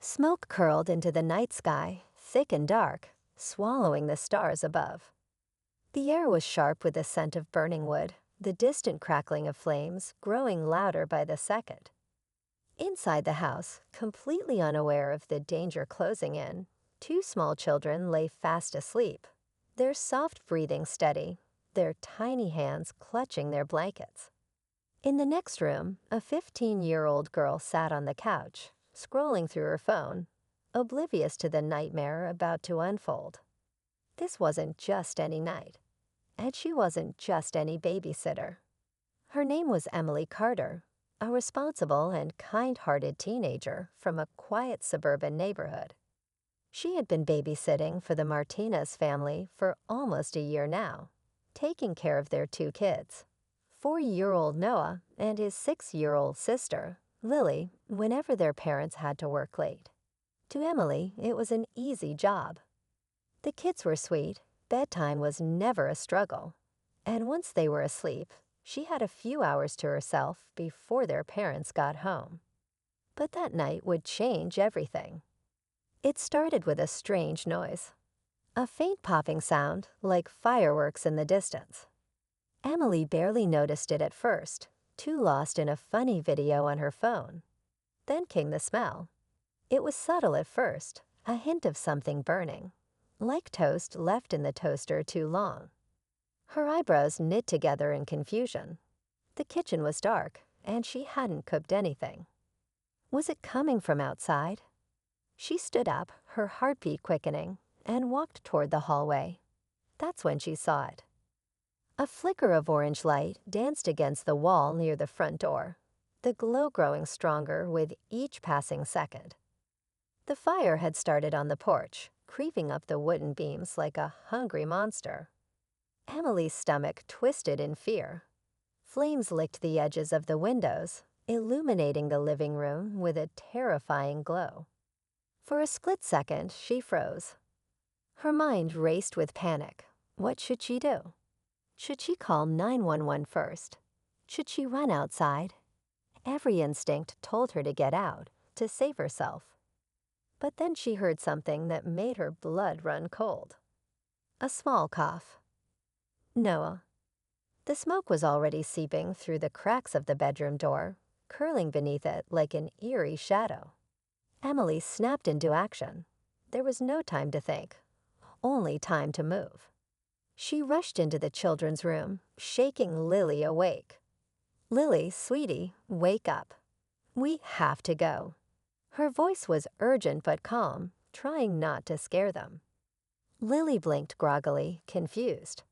Smoke curled into the night sky, thick and dark, swallowing the stars above. The air was sharp with the scent of burning wood, the distant crackling of flames growing louder by the second. Inside the house, completely unaware of the danger closing in, two small children lay fast asleep, their soft breathing steady, their tiny hands clutching their blankets. In the next room, a 15-year-old girl sat on the couch, scrolling through her phone, oblivious to the nightmare about to unfold. This wasn't just any night, and she wasn't just any babysitter. Her name was Emily Carter, a responsible and kind-hearted teenager from a quiet suburban neighborhood. She had been babysitting for the Martinez family for almost a year now, taking care of their two kids, 4-year-old Noah and his 6-year-old sister, Lily, whenever their parents had to work late. To Emily, it was an easy job. The kids were sweet, bedtime was never a struggle, and once they were asleep, she had a few hours to herself before their parents got home. But that night would change everything. It started with a strange noise, a faint popping sound like fireworks in the distance. Emily barely noticed it at first, too lost in a funny video on her phone. Then came the smell. It was subtle at first, a hint of something burning, like toast left in the toaster too long. Her eyebrows knit together in confusion. The kitchen was dark, and she hadn't cooked anything. Was it coming from outside? She stood up, her heartbeat quickening, and walked toward the hallway. That's when she saw it. A flicker of orange light danced against the wall near the front door, the glow growing stronger with each passing second. The fire had started on the porch, creeping up the wooden beams like a hungry monster. Emily's stomach twisted in fear. Flames licked the edges of the windows, illuminating the living room with a terrifying glow. For a split second, she froze. Her mind raced with panic. What should she do? Should she call 911 first? Should she run outside? Every instinct told her to get out, to save herself. But then she heard something that made her blood run cold. A small cough. Noah. The smoke was already seeping through the cracks of the bedroom door, curling beneath it like an eerie shadow. Emily snapped into action. There was no time to think, only time to move. She rushed into the children's room, shaking Lily awake. "Lily, sweetie, wake up. We have to go." Her voice was urgent but calm, trying not to scare them. Lily blinked groggily, confused.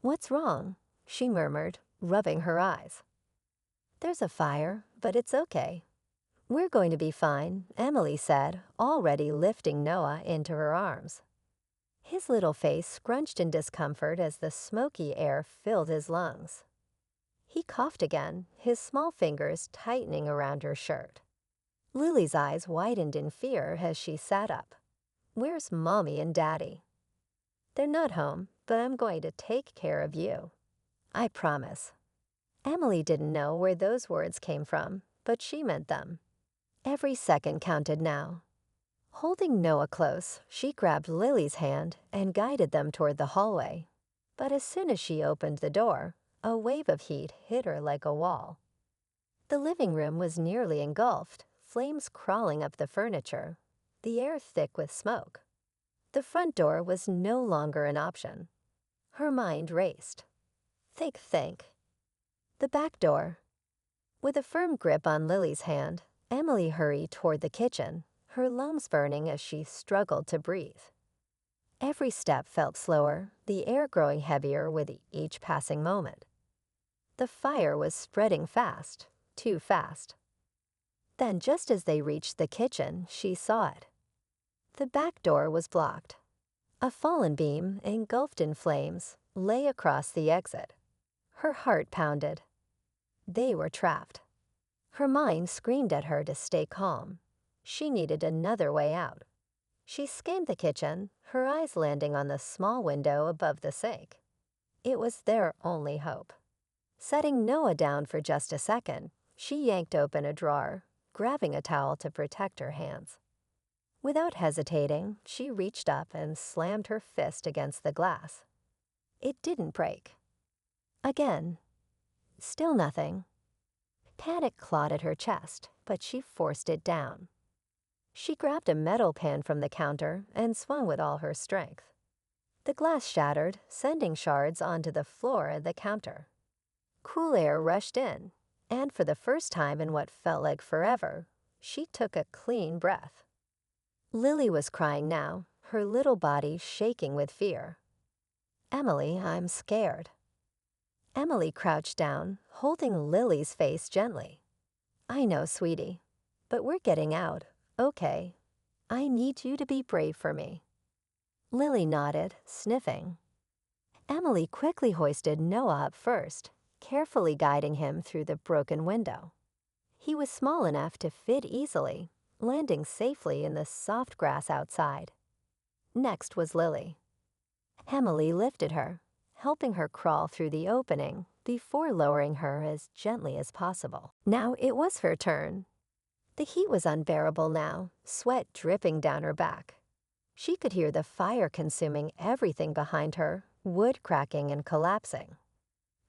"What's wrong?" she murmured, rubbing her eyes. "There's a fire, but it's okay. We're going to be fine," Emily said, already lifting Noah into her arms. His little face scrunched in discomfort as the smoky air filled his lungs. He coughed again, his small fingers tightening around her shirt. Lily's eyes widened in fear as she sat up. "Where's Mommy and Daddy?" "They're not home, but I'm going to take care of you. I promise." Emily didn't know where those words came from, but she meant them. Every second counted now. Holding Noah close, she grabbed Lily's hand and guided them toward the hallway. But as soon as she opened the door, a wave of heat hit her like a wall. The living room was nearly engulfed, flames crawling up the furniture, the air thick with smoke. The front door was no longer an option. Her mind raced. Think. The back door. With a firm grip on Lily's hand, Emily hurried toward the kitchen, her lungs burning as she struggled to breathe. Every step felt slower, the air growing heavier with each passing moment. The fire was spreading fast, too fast. Then, just as they reached the kitchen, she saw it. The back door was blocked. A fallen beam, engulfed in flames, lay across the exit. Her heart pounded. They were trapped. Her mind screamed at her to stay calm. She needed another way out. She scanned the kitchen, her eyes landing on the small window above the sink. It was their only hope. Setting Noah down for just a second, she yanked open a drawer, grabbing a towel to protect her hands. Without hesitating, she reached up and slammed her fist against the glass. It didn't break. Again. Still nothing. Panic clawed at her chest, but she forced it down. She grabbed a metal pan from the counter and swung with all her strength. The glass shattered, sending shards onto the floor of the counter. Cool air rushed in, and for the first time in what felt like forever, she took a clean breath. Lily was crying now, her little body shaking with fear. "Emily, I'm scared." Emily crouched down, holding Lily's face gently. "I know, sweetie, but we're getting out, okay? I need you to be brave for me." Lily nodded, sniffing. Emily quickly hoisted Noah up first, carefully guiding him through the broken window. He was small enough to fit easily, landing safely in the soft grass outside. Next was Lily. Emily lifted her, helping her crawl through the opening before lowering her as gently as possible. Now it was her turn. The heat was unbearable now, sweat dripping down her back. She could hear the fire consuming everything behind her, wood cracking and collapsing.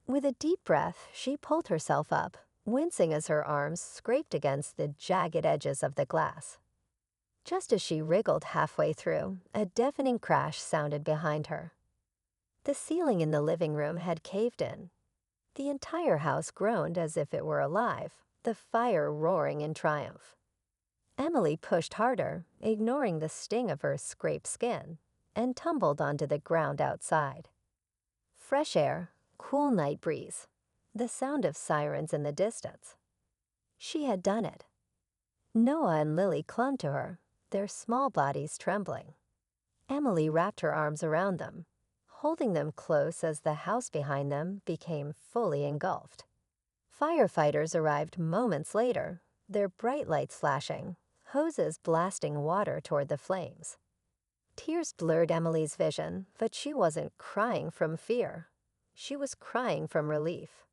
With a deep breath, she pulled herself up, wincing as her arms scraped against the jagged edges of the glass. Just as she wriggled halfway through, a deafening crash sounded behind her. The ceiling in the living room had caved in. The entire house groaned as if it were alive, the fire roaring in triumph. Emily pushed harder, ignoring the sting of her scraped skin, and tumbled onto the ground outside. Fresh air, cool night breeze, the sound of sirens in the distance. She had done it. Noah and Lily clung to her, their small bodies trembling. Emily wrapped her arms around them, holding them close as the house behind them became fully engulfed. Firefighters arrived moments later, their bright lights flashing, hoses blasting water toward the flames. Tears blurred Emily's vision, but she wasn't crying from fear. She was crying from relief.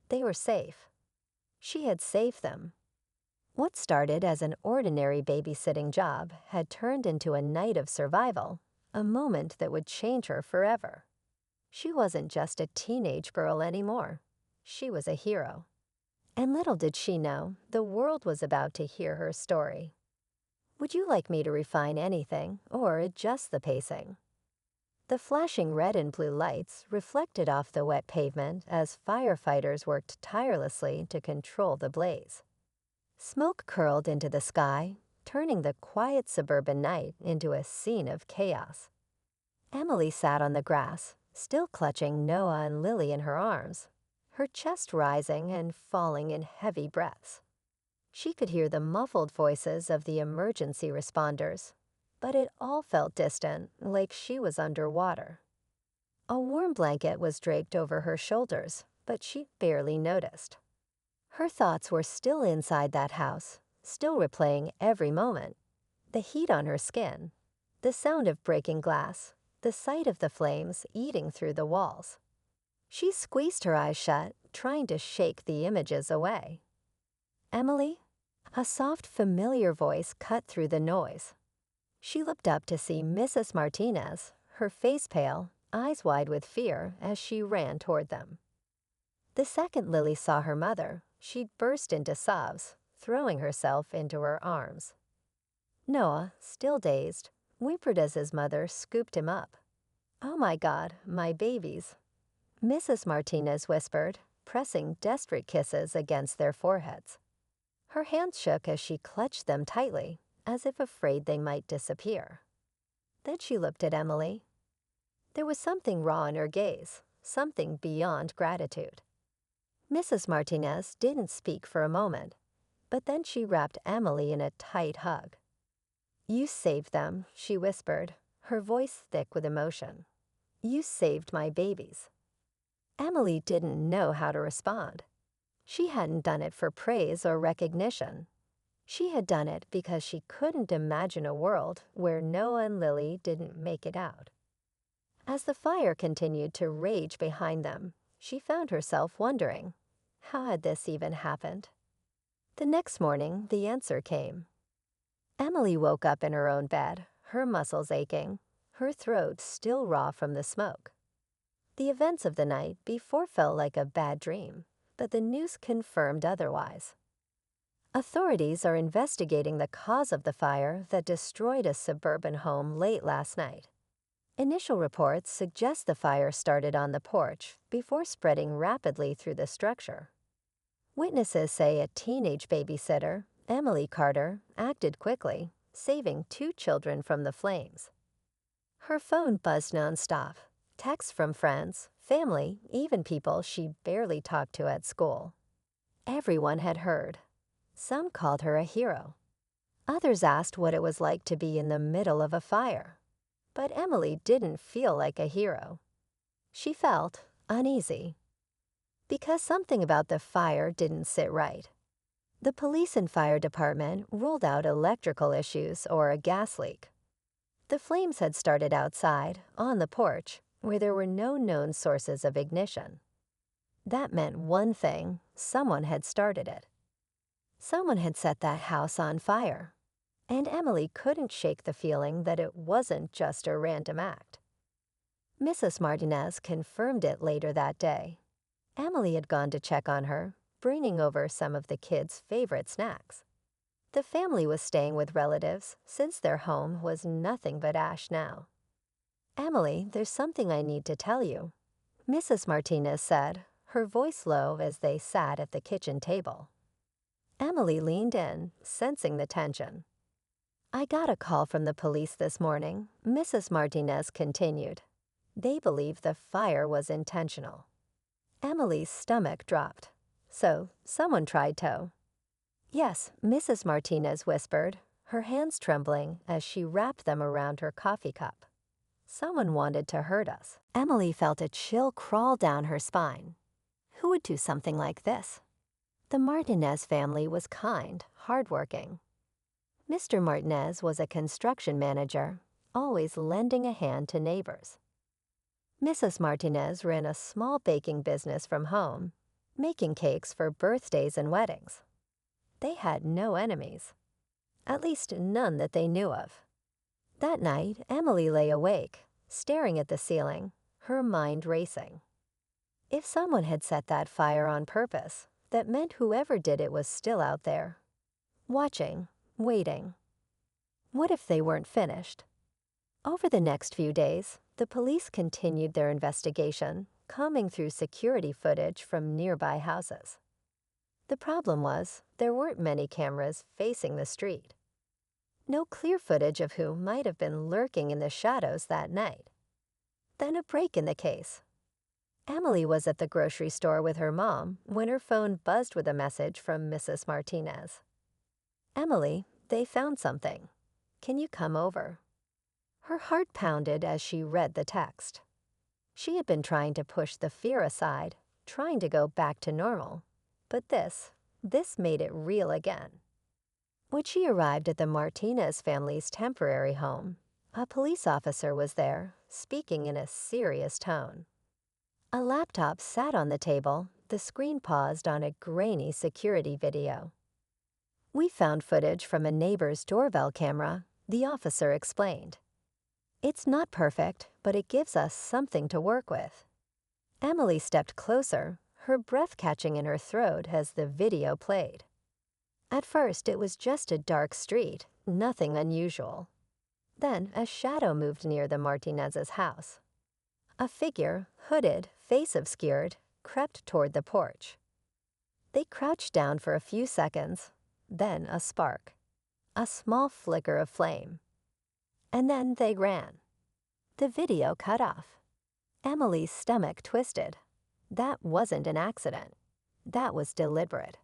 They were safe. She had saved them. What started as an ordinary babysitting job had turned into a night of survival, a moment that would change her forever. She wasn't just a teenage girl anymore. She was a hero. And little did she know, the world was about to hear her story. Would you like me to refine anything or adjust the pacing? The flashing red and blue lights reflected off the wet pavement as firefighters worked tirelessly to control the blaze. Smoke curled into the sky, turning the quiet suburban night into a scene of chaos. Emily sat on the grass, still clutching Noah and Lily in her arms, her chest rising and falling in heavy breaths. She could hear the muffled voices of the emergency responders, but it all felt distant, like she was underwater. A warm blanket was draped over her shoulders, but she barely noticed. Her thoughts were still inside that house, still replaying every moment. The heat on her skin, the sound of breaking glass, the sight of the flames eating through the walls. She squeezed her eyes shut, trying to shake the images away. "Emily?" A soft, familiar voice cut through the noise. She looked up to see Mrs. Martinez, her face pale, eyes wide with fear as she ran toward them. The second Lily saw her mother, she burst into sobs, throwing herself into her arms. Noah, still dazed, whimpered as his mother scooped him up. "Oh my God, my babies," Mrs. Martinez whispered, pressing desperate kisses against their foreheads. Her hands shook as she clutched them tightly, as if afraid they might disappear. Then she looked at Emily. There was something raw in her gaze, something beyond gratitude. Mrs. Martinez didn't speak for a moment, but then she wrapped Emily in a tight hug. "You saved them," she whispered, her voice thick with emotion. "You saved my babies." Emily didn't know how to respond. She hadn't done it for praise or recognition. She had done it because she couldn't imagine a world where Noah and Lily didn't make it out. As the fire continued to rage behind them, she found herself wondering, how had this even happened? The next morning, the answer came. Emily woke up in her own bed, her muscles aching, her throat still raw from the smoke. The events of the night before felt like a bad dream, but the news confirmed otherwise. Authorities are investigating the cause of the fire that destroyed a suburban home late last night. Initial reports suggest the fire started on the porch before spreading rapidly through the structure. Witnesses say a teenage babysitter, Emily Carter, acted quickly, saving 2 children from the flames. Her phone buzzed nonstop. Texts from friends, family, even people she barely talked to at school. Everyone had heard. Some called her a hero. Others asked what it was like to be in the middle of a fire. But Emily didn't feel like a hero. She felt uneasy. Because something about the fire didn't sit right. The police and fire department ruled out electrical issues or a gas leak. The flames had started outside, on the porch, where there were no known sources of ignition. That meant one thing: someone had started it. Someone had set that house on fire. And Emily couldn't shake the feeling that it wasn't just a random act. Mrs. Martinez confirmed it later that day. Emily had gone to check on her, bringing over some of the kids' favorite snacks. The family was staying with relatives since their home was nothing but ash now. "Emily, there's something I need to tell you," Mrs. Martinez said, her voice low as they sat at the kitchen table. Emily leaned in, sensing the tension. "I got a call from the police this morning," Mrs. Martinez continued. "They believe the fire was intentional." Emily's stomach dropped. "So, someone tried to—" "Yes," Mrs. Martinez whispered, her hands trembling as she wrapped them around her coffee cup. "Someone wanted to hurt us." Emily felt a chill crawl down her spine. Who would do something like this? The Martinez family was kind, hardworking. Mr. Martinez was a construction manager, always lending a hand to neighbors. Mrs. Martinez ran a small baking business from home, making cakes for birthdays and weddings. They had no enemies, at least none that they knew of. That night, Emily lay awake, staring at the ceiling, her mind racing. If someone had set that fire on purpose, that meant whoever did it was still out there, watching, waiting. What if they weren't finished? Over the next few days, the police continued their investigation, combing through security footage from nearby houses. The problem was, there weren't many cameras facing the street. No clear footage of who might have been lurking in the shadows that night. Then a break in the case. Emily was at the grocery store with her mom when her phone buzzed with a message from Mrs. Martinez. "Emily, they found something. Can you come over?" Her heart pounded as she read the text. She had been trying to push the fear aside, trying to go back to normal. But this made it real again. When she arrived at the Martinez family's temporary home, a police officer was there, speaking in a serious tone. A laptop sat on the table, the screen paused on a grainy security video. "We found footage from a neighbor's doorbell camera," the officer explained. "It's not perfect, but it gives us something to work with." Emily stepped closer, her breath catching in her throat as the video played. At first, it was just a dark street, nothing unusual. Then a shadow moved near the Martinez's house. A figure, hooded, face obscured, crept toward the porch. They crouched down for a few seconds, then a spark, a small flicker of flame. And then they ran. The video cut off. Emily's stomach twisted. That wasn't an accident. That was deliberate.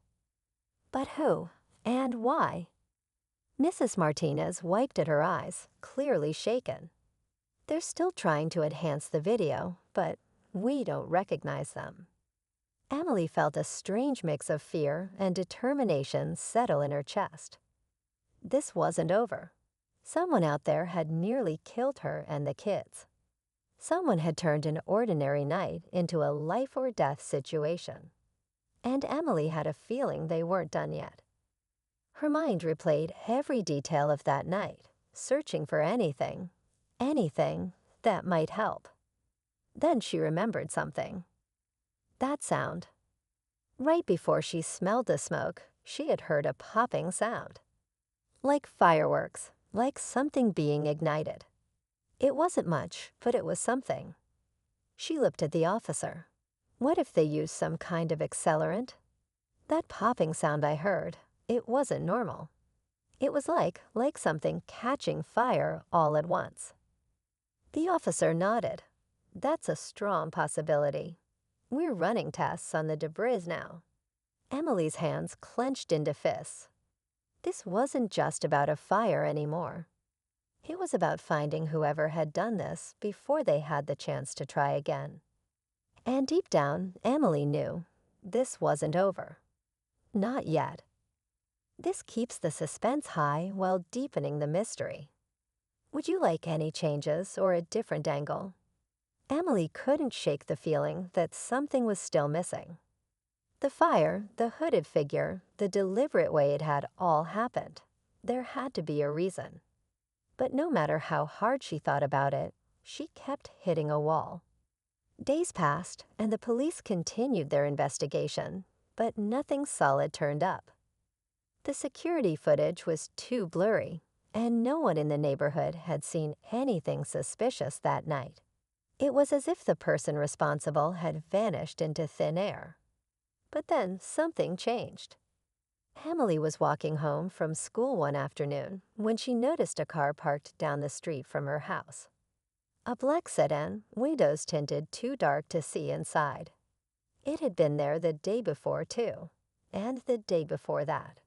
But who? And why? Mrs. Martinez wiped at her eyes, clearly shaken. "They're still trying to enhance the video, but we don't recognize them." Emily felt a strange mix of fear and determination settle in her chest. This wasn't over. Someone out there had nearly killed her and the kids. Someone had turned an ordinary night into a life-or-death situation. And Emily had a feeling they weren't done yet. Her mind replayed every detail of that night, searching for anything that might help. Then she remembered something. That sound. Right before she smelled the smoke, she had heard a popping sound. Like fireworks, like something being ignited. It wasn't much, but it was something. She looked at the officer. What if they used some kind of accelerant? That popping sound I heard, it wasn't normal. It was like something catching fire all at once. The officer nodded. That's a strong possibility. We're running tests on the debris now. Emily's hands clenched into fists. This wasn't just about a fire anymore. It was about finding whoever had done this before they had the chance to try again. And deep down, Emily knew this wasn't over. Not yet. This keeps the suspense high while deepening the mystery. Would you like any changes or a different angle? Emily couldn't shake the feeling that something was still missing. The fire, the hooded figure, the deliberate way it had all happened. There had to be a reason. But no matter how hard she thought about it, she kept hitting a wall. Days passed, and the police continued their investigation, but nothing solid turned up. The security footage was too blurry, and no one in the neighborhood had seen anything suspicious that night. It was as if the person responsible had vanished into thin air. But then something changed. Emily was walking home from school one afternoon when she noticed a car parked down the street from her house. A black sedan, windows tinted too dark to see inside. It had been there the day before, too, and the day before that.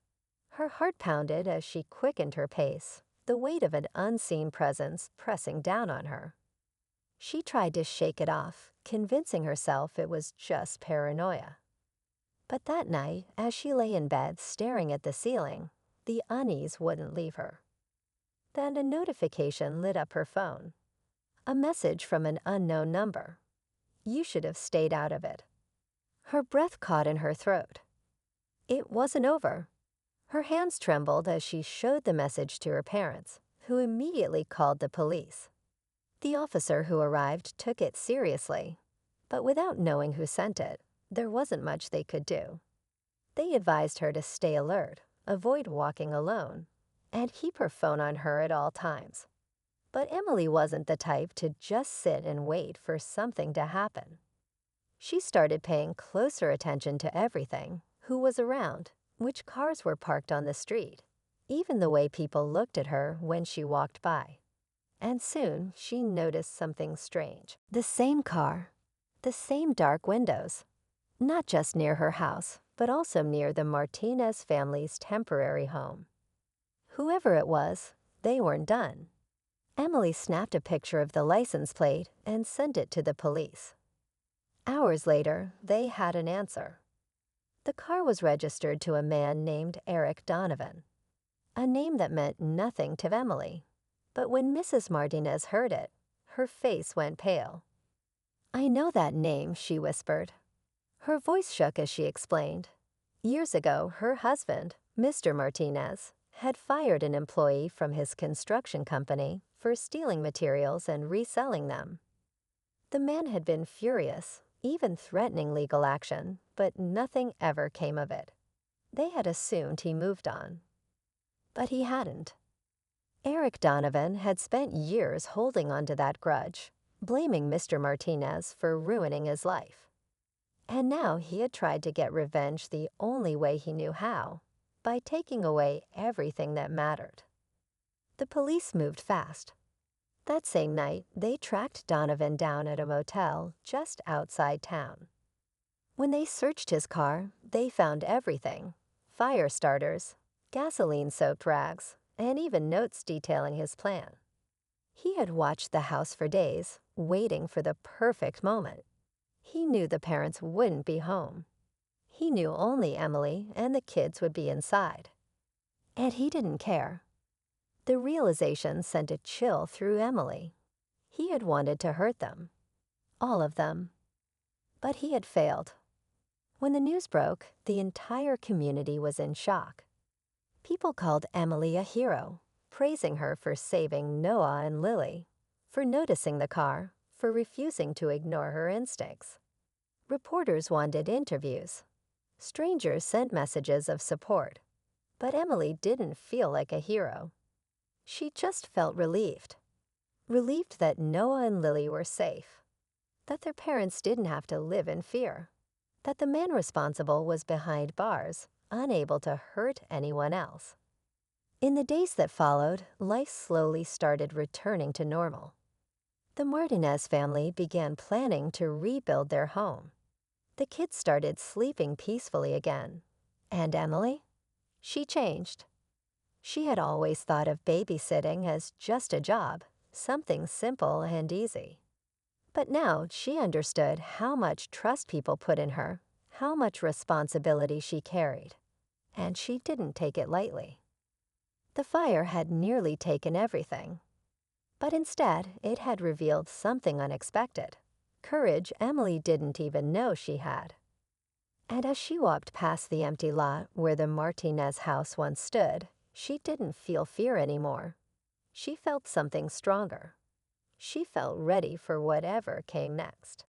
Her heart pounded as she quickened her pace, the weight of an unseen presence pressing down on her. She tried to shake it off, convincing herself it was just paranoia. But that night, as she lay in bed staring at the ceiling, the unease wouldn't leave her. Then a notification lit up her phone. A message from an unknown number. You should have stayed out of it. Her breath caught in her throat. It wasn't over. Her hands trembled as she showed the message to her parents, who immediately called the police. The officer who arrived took it seriously, but without knowing who sent it, there wasn't much they could do. They advised her to stay alert, avoid walking alone, and keep her phone on her at all times. But Emily wasn't the type to just sit and wait for something to happen. She started paying closer attention to everything, who was around, which cars were parked on the street, even the way people looked at her when she walked by. And soon she noticed something strange. The same car, the same dark windows, not just near her house, but also near the Martinez family's temporary home. Whoever it was, they weren't done. Emily snapped a picture of the license plate and sent it to the police. Hours later, they had an answer. The car was registered to a man named Eric Donovan, a name that meant nothing to Emily. But when Mrs. Martinez heard it, her face went pale. I know that name, she whispered. Her voice shook as she explained. Years ago, her husband, Mr. Martinez, had fired an employee from his construction company for stealing materials and reselling them. The man had been furious, even threatening legal action, but nothing ever came of it. They had assumed he moved on. But he hadn't. Eric Donovan had spent years holding onto that grudge, blaming Mr. Martinez for ruining his life. And now he had tried to get revenge the only way he knew how, by taking away everything that mattered. The police moved fast. That same night, they tracked Donovan down at a motel just outside town. When they searched his car, they found everything: fire starters, gasoline-soaked rags, and even notes detailing his plan. He had watched the house for days, waiting for the perfect moment. He knew the parents wouldn't be home. He knew only Emily and the kids would be inside. And he didn't care. The realization sent a chill through Emily. He had wanted to hurt them. All of them. But he had failed. When the news broke, the entire community was in shock. People called Emily a hero, praising her for saving Noah and Lily, for noticing the car, for refusing to ignore her instincts. Reporters wanted interviews. Strangers sent messages of support. But Emily didn't feel like a hero. She just felt relieved. Relieved that Noah and Lily were safe, that their parents didn't have to live in fear, that the man responsible was behind bars, unable to hurt anyone else. In the days that followed, life slowly started returning to normal. The Martinez family began planning to rebuild their home. The kids started sleeping peacefully again. And Emily? She changed. She had always thought of babysitting as just a job, something simple and easy. But now she understood how much trust people put in her, how much responsibility she carried, and she didn't take it lightly. The fire had nearly taken everything, but instead it had revealed something unexpected, courage Emily didn't even know she had. And as she walked past the empty lot where the Martinez house once stood, she didn't feel fear anymore. She felt something stronger. She felt ready for whatever came next.